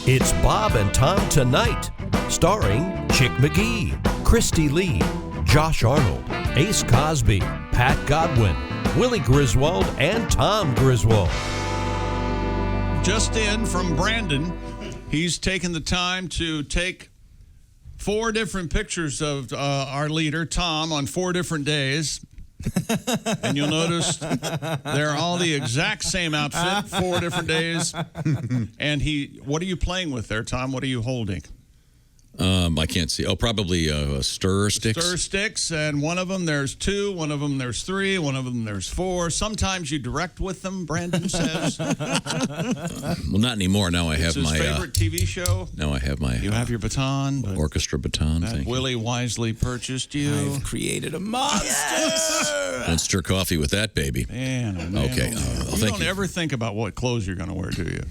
It's Bob and Tom Tonight, starring Chick McGee, Christy Lee, Josh Arnold, Ace Cosby, Pat Godwin, Willie Griswold, and Tom Griswold. Just in from Brandon, he's taken the time to take 4 different pictures of our leader, Tom, on 4 different days. And you'll notice they're all the exact same outfit, 4 different days. And what are you playing with there, Tom? What are you holding? I can't see. Oh, probably stir sticks. Stir sticks, and one of them there's 2, one of them there's 3, one of them there's 4. Sometimes you direct with them, Brandon says. Well, not anymore. Now I have his my favorite TV show. Now I have my. You have your baton, but orchestra baton. That Willie wisely purchased you. I've created a monster. Yes. Don't stir coffee with that, baby. Man, oh man. Okay. You don't ever think about what clothes you're going to wear, do you?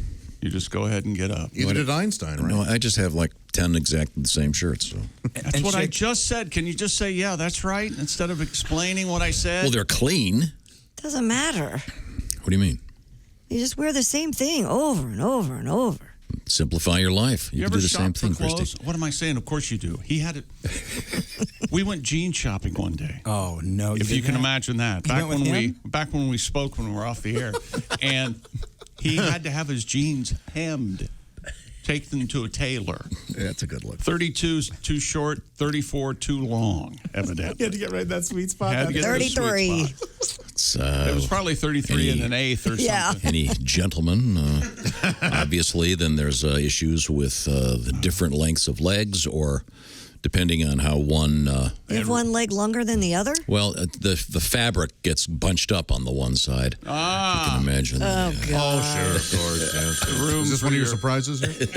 You just go ahead and get up. You did Einstein, right? No, I just have like 10 exactly the same shirts. So. That's what I just said. Can you just say, yeah, that's right, instead of explaining what I said? Well, they're clean. Doesn't matter. What do you mean? You just wear the same thing over and over and over. Simplify your life. You can ever do the shop same for thing, clothes? Christy. What am I saying? Of course you do. He had it. We went jean shopping one day. Oh no! If you can imagine that. Back when we spoke when we were off the air, and he had to have his jeans hemmed. Take them to a tailor. Yeah, that's a good look. 32's too short, 34 too long, evidently. You had to get right in that sweet spot. Had to get 33. The sweet spot. It was probably 33 and an eighth or something. Any gentlemen, obviously, then there's issues with the different lengths of legs, or depending on how one... You have one leg longer than the other? Well, the fabric gets bunched up on the one side. You can imagine. Oh, God. Oh, sure, of course. Yes. Is this one of your surprises here? Is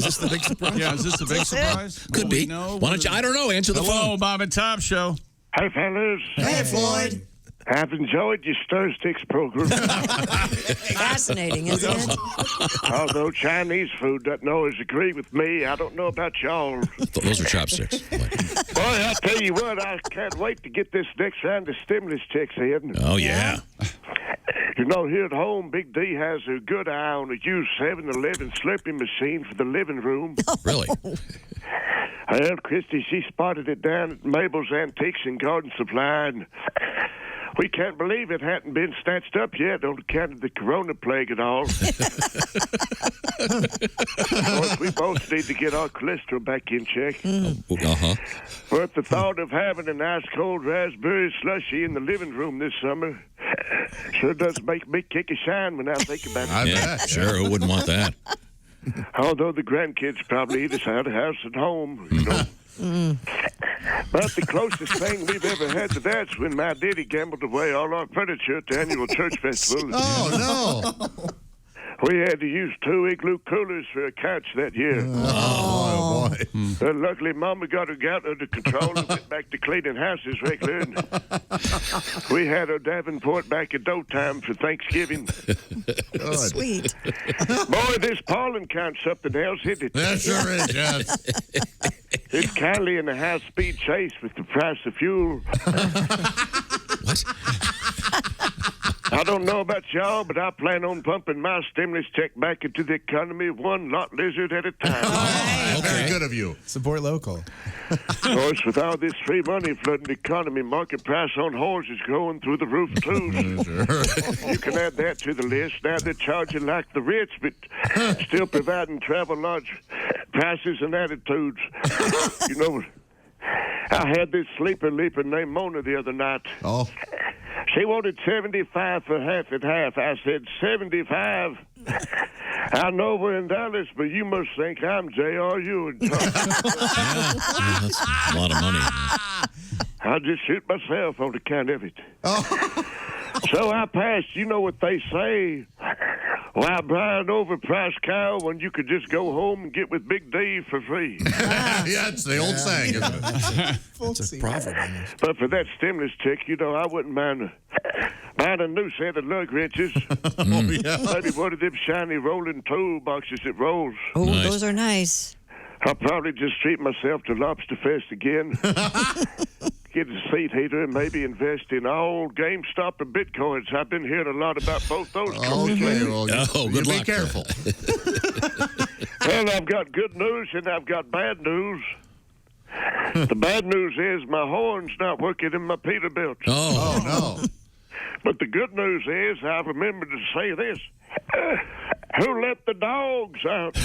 this the big surprise? Yeah, is this the big surprise? Could be. Why don't you? I don't know. Answer the phone. Hello, Bob and Tom Show. Hey, fellas. Hey, Floyd. I've enjoyed your Stir Sticks program. Fascinating, isn't it? Although Chinese food doesn't always agree with me, I don't know about y'all. Those are chopsticks. Boy, I tell you what, I can't wait to get this next round of stimulus checks in. Oh, yeah. You know, here at home, Big D has a good eye on a used 7-Eleven slurping machine for the living room. Really? Well, Christy, she spotted it down at Mabel's Antiques and Garden Supply, and we can't believe it hadn't been snatched up yet on account of the corona plague and all. Of course, we both need to get our cholesterol back in check. Uh-huh. But the thought of having an ice-cold raspberry slushy in the living room this summer sure does make me kick a shine when I think about it. Yeah, sure. Who wouldn't want that? Although the grandkids probably eat us out of house at home, you know. But the closest thing we've ever had to that's when my daddy gambled away all our furniture at the annual church festival. Oh, no. We had to use 2 igloo coolers for a couch that year. Oh, boy. Luckily, Mama got her gout under control and went back to cleaning houses regular. And we had our Davenport back at dough time for Thanksgiving. Sweet. Boy, this pollen count's something else, isn't it? That sure is, yes. It's kindly in a high-speed chase with the price of fuel. What? I don't know about y'all, but I plan on pumping my stimulus check back into the economy one lot lizard at a time. Oh, very good of you. Support local. Of course, with all this free money flooding the economy, market price on horses going through the roof, too. You can add that to the list. Now they're charging like the rich, but still providing travel lodge prices and attitudes. You know, I had this sleeper leaper named Mona the other night. Oh. She wanted 75 for half and half. I said, 75? I know we're in Dallas, but you must think I'm J.R.U. That's a lot of money. I'll just shoot myself on account of it. Oh. So I passed. You know what they say? Why buy an overpriced cow when you could just go home and get with Big D for free? Yeah, it's the old saying, isn't it? It's a proverb. But for that stimulus check, you know, I wouldn't mind buying a new set of lug wrenches. Oh, yeah. Maybe one of them shiny rolling toolboxes that rolls. Oh, Nice. those are nice. I'll probably just treat myself to Lobster Fest again. Get a seat heater and maybe invest in all GameStop or Bitcoins. I've been hearing a lot about both those companies. Okay, well, Oh, good you luck. be careful. Well, I've got good news and I've got bad news. The bad news is my horn's not working in my Peterbilt. Oh, no. But the good news is I remembered to say this. Who let the dogs out?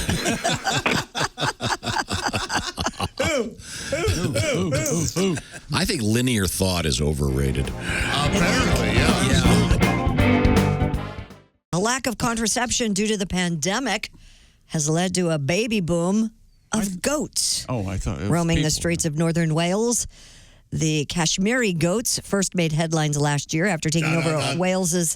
I think linear thought is overrated. Apparently, yeah. A lack of contraception due to the pandemic has led to a baby boom of goats Oh, I thought it was roaming the people. streets of northern Wales. The Kashmiri goats first made headlines last year after taking over Wales's.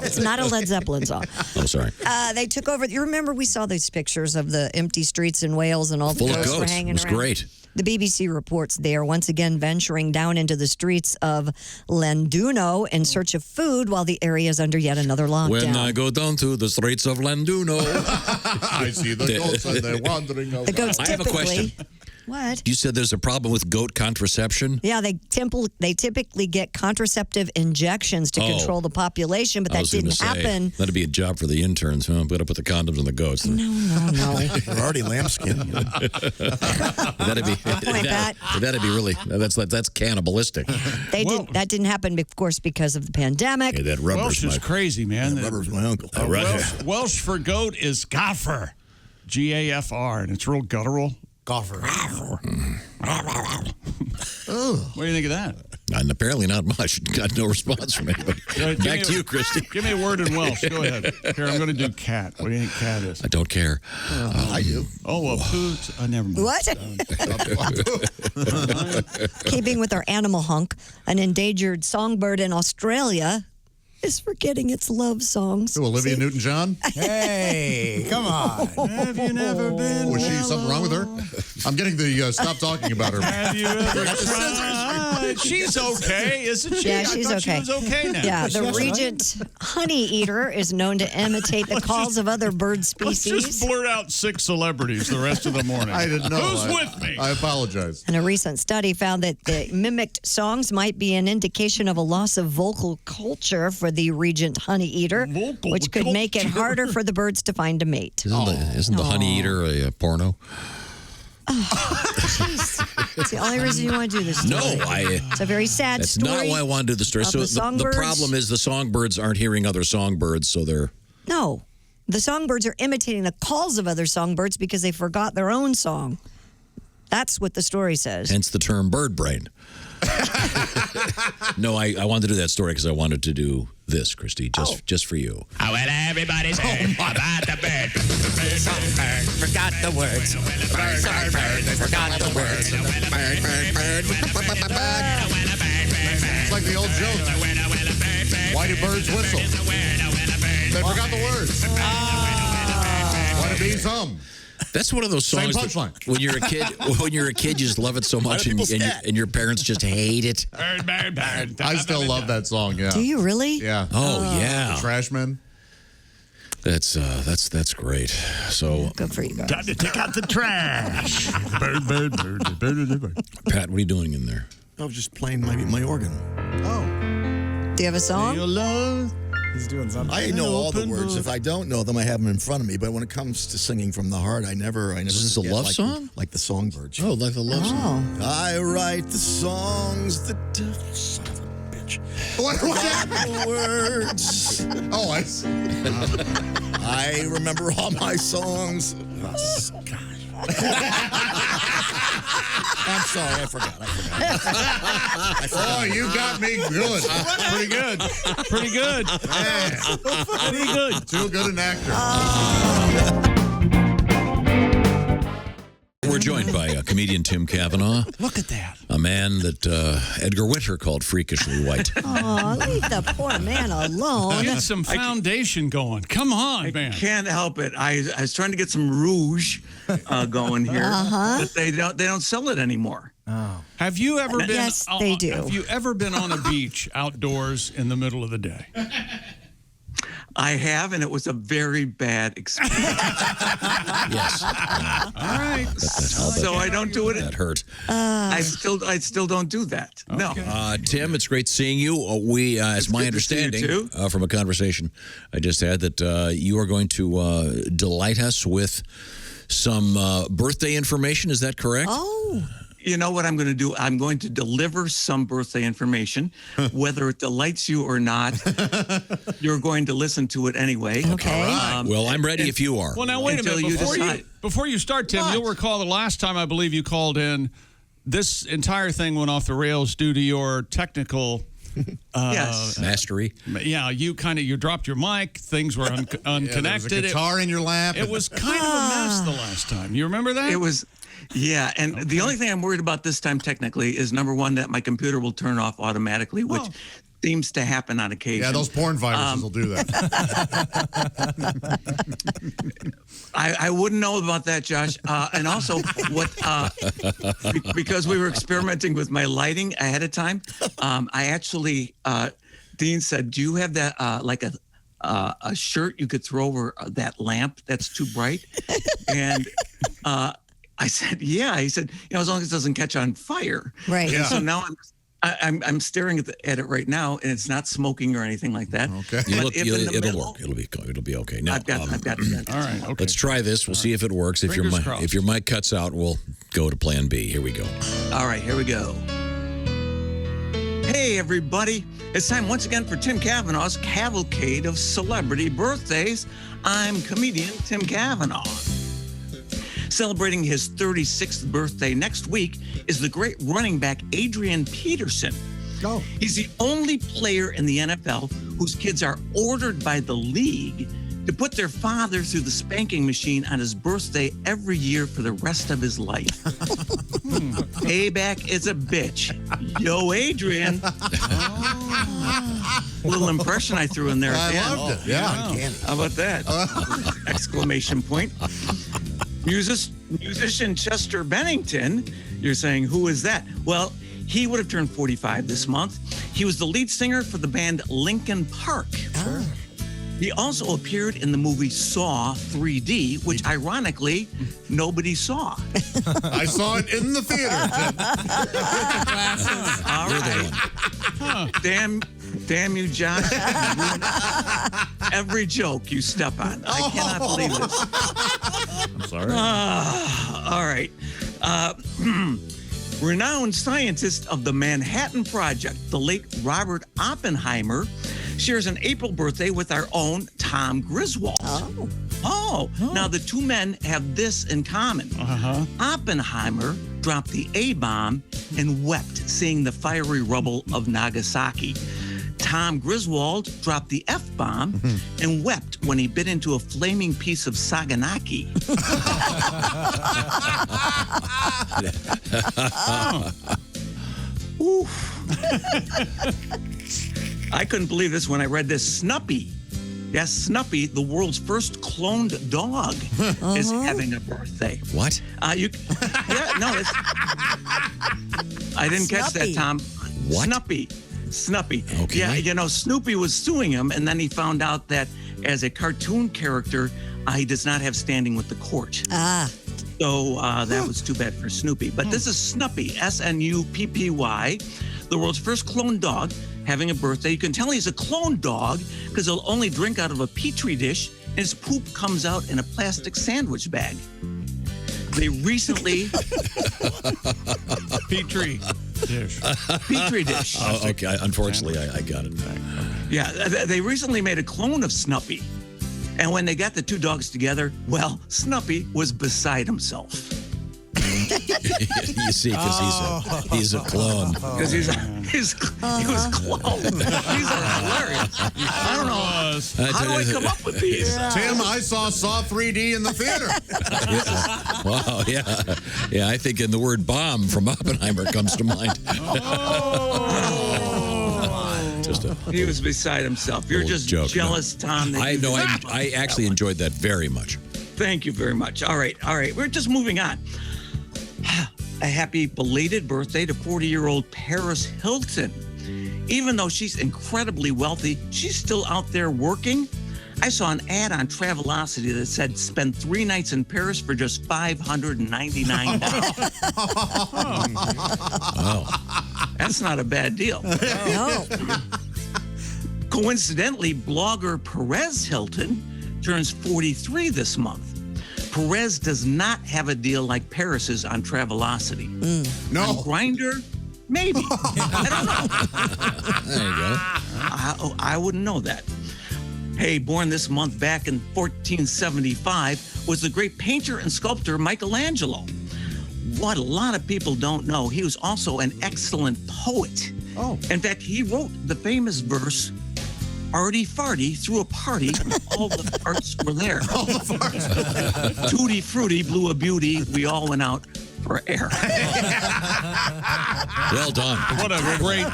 It's not a Led Zeppelin song. Oh, sorry. They took over. You remember we saw those pictures of the empty streets in Wales and all Full the of goats were goats. hanging It was around. great. The BBC reports they are once again venturing down into the streets of Llandudno in search of food while the area is under yet another lockdown. When I go down to the streets of Llandudno. I see the goats and they're wandering the around. goats I have a question. What? You said there's a problem with goat contraception? Yeah, they typically get contraceptive injections to control the population, but I that was gonna didn't say, happen. That'd be a job for the interns, huh? Better put the condoms on the goats. No. They're already lambskin. That'd be Pat. that'd be really that's cannibalistic. That didn't happen, of course, because of the pandemic. Hey, that rubber's Welsh is my crazy, man. Rubber's my uncle. Welsh for goat is gaffer. Gafr, and it's real guttural. Golfer. What do you think of that? And apparently not much. Got no response from anybody. Back to you, Christy. Give me a word in Welsh. Go ahead. Here, I'm going to do cat. What do you think cat is? I don't care. I do. Oh, a poot. Never mind. What? Keeping with our animal hunk, an endangered songbird in Australia is forgetting its love songs. Who, Olivia Newton-John? Hey, come on. Have you never been? Was she something wrong with her? I'm getting the stop talking about her. Have you ever tried? She's okay, isn't she? Yeah, I she's thought okay. She was okay now. Yeah, the regent honey eater is known to imitate the calls of other bird Let's species. just blurt out 6 celebrities the rest of the morning. I didn't know. Who's with me? I apologize. And a recent study found that the mimicked songs might be an indication of a loss of vocal culture for the regent honey eater, Vocal which could make it culture. harder for the birds to find a mate. Isn't the honey eater a porno? It's the only reason you want to do this story. No, It's a very sad that's story. not why I want to do the story. of So the the songbirds. problem is the songbirds aren't hearing other songbirds, so they're No, the songbirds are imitating the calls of other songbirds because they forgot their own song. That's what the story says. hence the term bird brain. No, I wanted to do that story because I wanted to do this, Christy, just for you. Oh, well, everybody's heard about the bird. The songbird forgot the words. The songbird forgot the words. Bird, bird, bird. It's like the old joke. Why do birds whistle? They forgot the words. Why do bees hum? That's one of those Same songs that punchline. when you're a kid, you just love it so much, and your parents just hate it. Bird, bird, bird. I still love that song, yeah. Do you really? Yeah. Oh yeah, Trashmen. that's great. So Good for you guys. Time to take out the trash. Bird, bird, bird, bird, bird. Pat, what are you doing in there? I was just playing my organ. Do you have a song? Your love. He's doing something. I know all the Open words. book. If I don't know them, I have them in front of me. But when it comes to singing from the heart, I never. Is this a forget, love like, song? Like the songbirds. Oh, like the love song. I write the songs that son of a bitch. What? Forgot the words. Oh, I see. I remember all my songs. Oh, gosh. I'm sorry, I forgot. Oh, you got me good. Pretty good. Pretty good. Pretty good. Too good an actor. We're joined by comedian Tim Cavanagh, Look at that. a man that Edgar Winter called freakishly white. Oh, leave the poor man alone. Get some foundation going. Come on, man. Can't help it. I was trying to get some rouge going here, but they don't sell it anymore. Have you ever been? Yes, they do. Have you ever been on a beach outdoors in the middle of the day? I have, and it was a very bad experience. Yes. All right. So I don't do it. That hurt. I still don't do that. No. Tim, it's great seeing you. We, as my good to see you, understanding too. from a conversation I just had, that you are going to delight us with some birthday information. Is that correct? Oh. You know what I'm going to do? I'm going to deliver some birthday information. Whether it delights you or not, you're going to listen to it anyway. Okay. Well, I'm ready if you are. Well, now, wait a Until minute. you Before decide. before you start, Tim, you'll recall the last time I believe you called in, this entire thing went off the rails due to your technical... Yes. Mastery. Yeah, you dropped your mic. Things were unconnected. There was a guitar in your lap. It was kind of a mess the last time. You remember that? It was, yeah. And the only thing I'm worried about this time technically is, number one, that my computer will turn off automatically, which seems to happen on occasion. Yeah, those porn viruses will do that. I wouldn't know about that, Josh. And also, because we were experimenting with my lighting ahead of time, I actually, Dean said, "Do you have that like a shirt you could throw over that lamp that's too bright?" And I said, "Yeah." He said, "As long as it doesn't catch on fire." Right. And so now I'm staring at it right now, and it's not smoking or anything like that. Okay. But if in the It'll middle- work. It'll be okay. Now, I've got All right. Okay. let's try this. We'll see if it works. If your Fingers crossed. if your mic cuts out, we'll go to Plan B. Here we go. All right, here we go. Hey, everybody. It's time once again for Tim Cavanagh's Cavalcade of Celebrity Birthdays. I'm comedian Tim Cavanagh. Celebrating his 36th birthday next week is the great running back Adrian Peterson. Oh. He's the only player in the NFL whose kids are ordered by the league to put their father through the spanking machine on his birthday every year for the rest of his life. Payback is a bitch. Yo, Adrian. Little impression I threw in there. I at the end. loved it. Yeah. How about that? Exclamation point. Musician Chester Bennington, you're saying, who is that? Well, he would have turned 45 this month. He was the lead singer for the band Linkin Park. Oh. He also appeared in the movie Saw 3D, which ironically, nobody saw. I saw it in the theater. All right. Damn you, Josh. Every joke you step on. I cannot believe this. I'm sorry. All right. Renowned scientist of the Manhattan Project, the late Robert Oppenheimer, shares an April birthday with our own Tom Griswold. Oh. Now the two men have this in common. Oppenheimer dropped the A-bomb and wept seeing the fiery rubble of Nagasaki. Tom Griswold dropped the F-bomb and wept when he bit into a flaming piece of Saganaki. I couldn't believe this when I read this. Snuppy. Yes, Snuppy, the world's first cloned dog, is having a birthday. What? I didn't catch that, Snuppy. Tom. What? Snuppy. Okay. Yeah, Snoopy was suing him, and then he found out that as a cartoon character, he does not have standing with the court. So that was too bad for Snoopy. But this is Snuppy, S-N-U-P-P-Y, the world's first cloned dog, having a birthday. You can tell he's a cloned dog because he'll only drink out of a Petri dish, and his poop comes out in a plastic sandwich bag. They recently... Petri dish. Petri dish. Oh, okay. Unfortunately, I got it. Yeah, they recently made a clone of Snuppy. And when they got the two dogs together, well, Snuppy was beside himself. You see, because he's a clone. Because he was cloned. These are hilarious. I don't know. How do I come up with these? Tim, I saw 3D in the theater. Wow, yeah. I think in the word bomb from Oppenheimer comes to mind. He was beside himself. You're just joke, jealous, Tom. that I you- know. I actually enjoyed that very much. Thank you very much. All right. We're just moving on. A happy belated birthday to 40-year-old Paris Hilton. Even though she's incredibly wealthy, she's still out there working. I saw an ad on Travelocity that said spend 3 nights in Paris for just $599. Wow. That's not a bad deal. No. Coincidentally, blogger Perez Hilton turns 43 this month. Perez does not have a deal like Paris's on Travelocity. No. On Grindr, maybe. I don't know. There you go. I wouldn't know that. Hey, born this month back in 1475 was the great painter and sculptor Michelangelo. What a lot of people don't know, he was also an excellent poet. Oh. In fact, he wrote the famous verse, "Arty farty threw a party, all the farts were there. All the farts. Tutti frutti blew a beauty, we all went out for air." Well done. What a great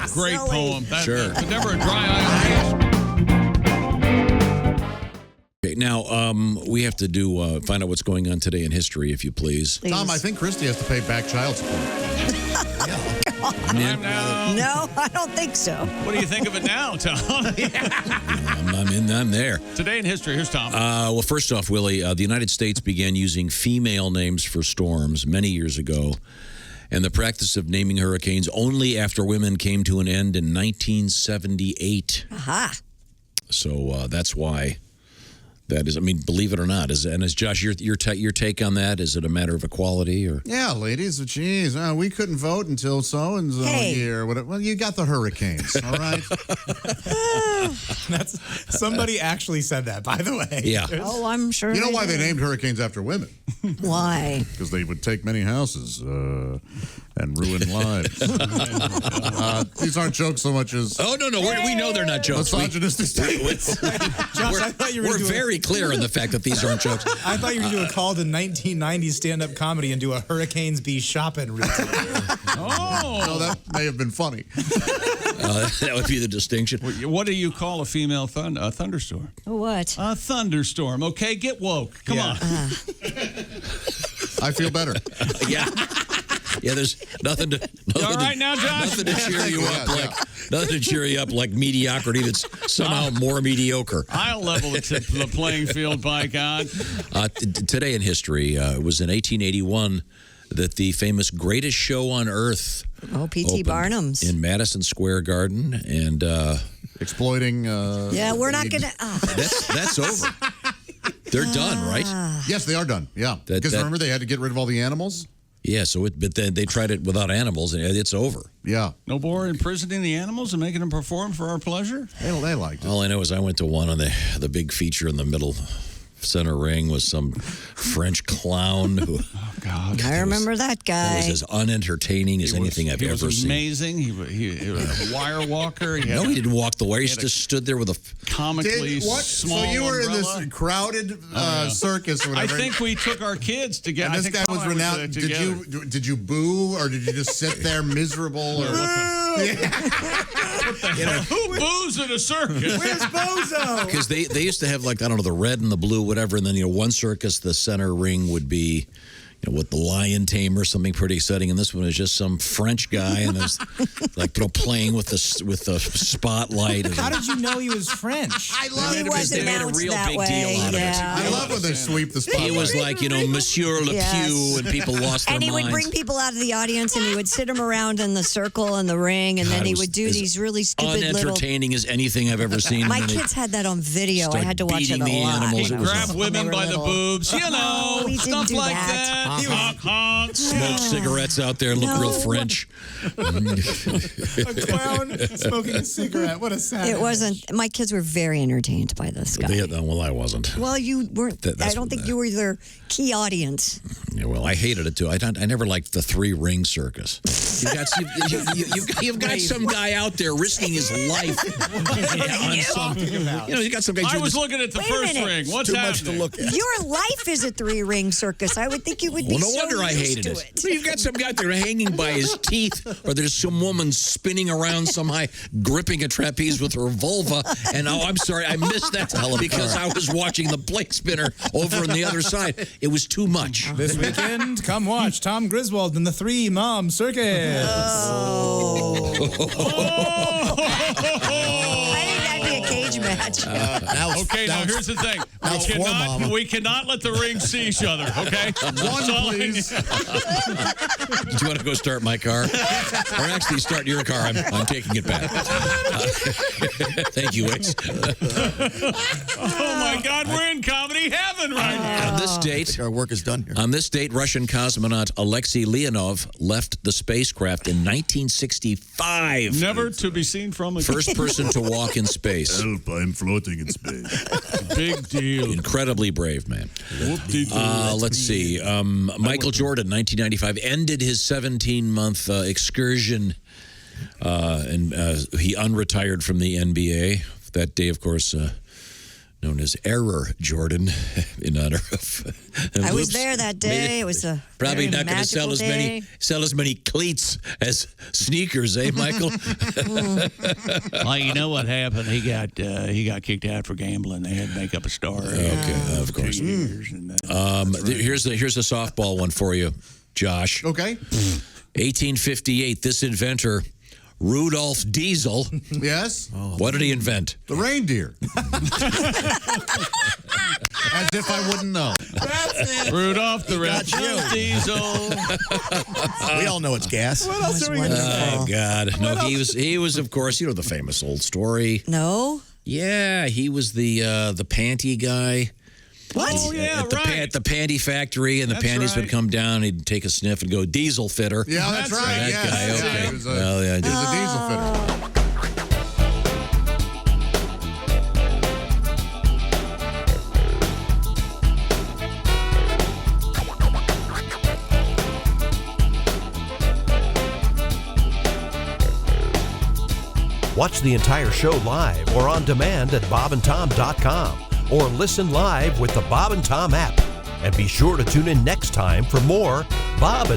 poem. Sure. Never a dry eye on the Okay, now, we have to find out what's going on today in history, if you please. Tom, I think Christy has to pay back child support. time now. No, I don't think so. What do you think of it now, Tom? I'm there. Today in history, here's Tom. Well, first off, Willie, the United States began using female names for storms many years ago, and the practice of naming hurricanes only after women came to an end in 1978. Aha. So that's why that is. I mean, believe it or not, as Josh, your take on that? Is it a matter of equality or? Yeah, ladies, geez, we couldn't vote until so and so year. Well, you got the hurricanes, all right. Somebody actually said that, by the way. Yeah. Oh, I'm sure. You know why they named hurricanes after women? Why? Because they would take many houses and ruin lives. These aren't jokes so much as. Oh no, we know they're not jokes. Misogynistic statements. Josh, I thought you were We're very clear on the fact that these aren't jokes. I thought you were going to do a call to 1990s stand-up comedy and do a Hurricanes Be Shopping routine. No, that may have been funny. That would be the distinction. What do you call a female thunderstorm? What? A thunderstorm. Okay, get woke. Come on. I feel better. Yeah. Yeah, there's nothing to. You all right now, Josh? Nothing to cheer you up nothing to cheer you up like mediocrity that's somehow more mediocre. I'll level the playing field, by God. Today in history, it was in 1881 that the famous Greatest Show on Earth. Oh, P.T. Barnum's in Madison Square Garden, and exploiting. Yeah, we're not gonna. That's over. They're done, right? Yes, they are done. Yeah, because remember they had to get rid of all the animals. Yeah, but then they tried it without animals, and it's over. Yeah. No more imprisoning the animals and making them perform for our pleasure? They liked it. All I know is I went to one on the big feature in the middle center ring was some French clown who. Oh God! I remember that guy. It was as unentertaining as anything I've ever seen. He was amazing. He was a wire walker. He didn't walk the wire. He just stood there with a comically small. So you were umbrella? in this crowded circus or whatever. I think we took our kids to get. And this guy was renowned. Did you boo or did you just sit there miserable? Or Who boos at a circus? Where's Bozo? Because they used to have the red and the blue, whatever, and then one circus, the center ring would be. With the lion tamer, something pretty exciting, and this one is just some French guy, and it's playing with the spotlight. How did you know he was French? I love it because they made a real big deal out of it. I love when they sweep the spotlight. He was like, Monsieur Le Pew, and people lost their minds. And he would bring people out of the audience, and he would sit them around in the circle and the ring, and then he would do these really stupid little. Unentertaining as anything I've ever seen. My kids had that on video. I had to watch it a lot. He grabbed women by the boobs, stuff like that. Honk, honk. Smoke cigarettes out there and look real French. A clown smoking a cigarette. What a sad. It wasn't. My kids were very entertained by this guy. Well, I wasn't. Well, you weren't. I don't think you were their key audience. Yeah, well, I hated it too. I never liked the 3-ring circus. You've got some guy out there risking his life on something. You got some guy. I was looking at the first ring. What's too happening? much to look at. Your life is a 3-ring circus. I would think you would be. Well, no wonder I hated it. You've got some guy out there hanging by his teeth, or there's some woman spinning around somehow, gripping a trapeze with her vulva. And I'm sorry, I missed that because I was watching the plate spinner over on the other side. It was too much. This weekend, come watch Tom Griswold in the 3-Mom Circus. Oh. I think that'd be a cage match. Now here's the thing. We cannot let the ring see each other, okay? One, please. Do you want to go start my car? Or actually start your car? I'm taking it back. Thank you, Wix. Oh, my God. We're in comedy heaven right now. On this date, our work is done here. On this date, Russian cosmonaut Alexei Leonov left the spacecraft in 1965. Never to be seen from again. First person to walk in space. Help, I'm floating in space. Big deal. Incredibly brave, man. Let's see. Michael Jordan, 1995, ended his 17-month excursion, and he unretired from the NBA. That day, of course, known as Error Jordan, in honor of. I was there that day. It was a probably very not going to sell as many cleats as sneakers, eh, Michael? Well, you know what happened? He got kicked out for gambling. They had to make up a story. Okay, of course. Here's a softball one for you, Josh. Okay. 1858. This inventor, Rudolph Diesel. Yes. What did he invent? The reindeer. As if I wouldn't know. Rudolph the Red Diesel. We all know it's gas. What else are we going to Oh, God. No, he was, of course, you know the famous old story. No? Yeah, he was the panty guy. What? Oh, yeah, At the panty factory, and the panties would come down. He'd take a sniff and go, diesel fitter. Yeah, that's right. That guy, okay. He was a diesel fitter. Watch the entire show live or on demand at bobandtom.com or listen live with the Bob and Tom app. And be sure to tune in next time for more Bob and